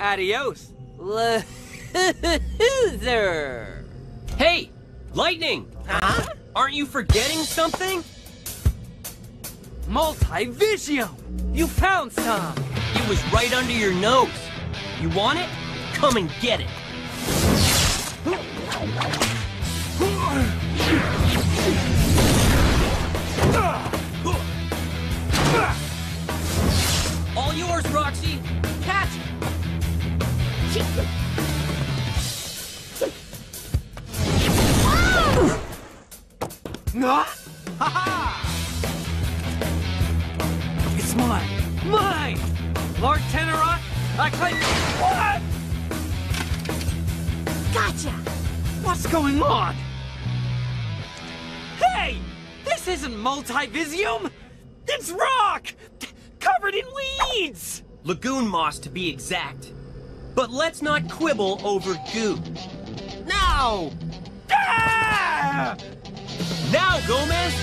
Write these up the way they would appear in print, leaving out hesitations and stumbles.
Adios, loser. Hey, Lightning! Huh? Aren't you forgetting something? Multivisium! You found some! It was right under your nose. You want it? Come and get it. All yours, Roxie. Catch it. Ha ha! It's mine! Mine! Lord Tenoroc, I claim... What? Gotcha! What's going on? Hey! This isn't Multivisium! It's rock! Covered in weeds! Lagoon moss, to be exact. But let's not quibble over goo. Now! Ah! Now, Gomez!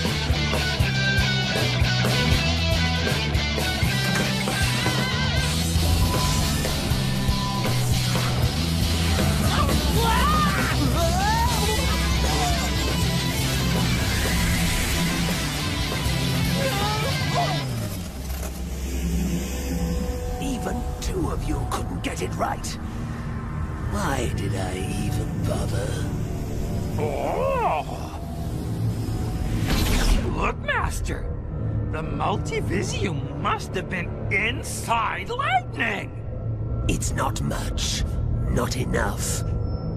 Even two of you couldn't get it right. Why did I even bother? Oh! Look, Master! The Multivisium must have been inside Lightning! It's not much, not enough,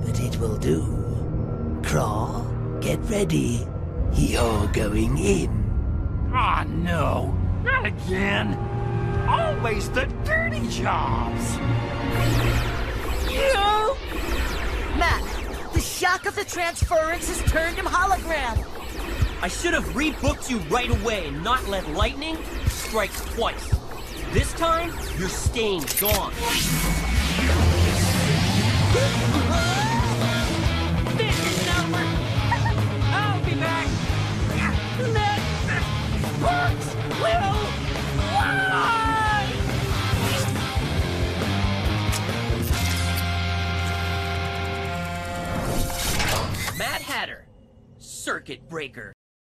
but it will do. Craw, get ready. You're going in. Ah, no! Not again! Always the dirty jobs! You! Matt, the shock of the transference has turned him hologram. I should have rebooked you right away and not let lightning strike twice. This time, you're staying gone. This is over! I'll be back! This hurts! Will! Why? Mad Hatter, Circuit Breaker.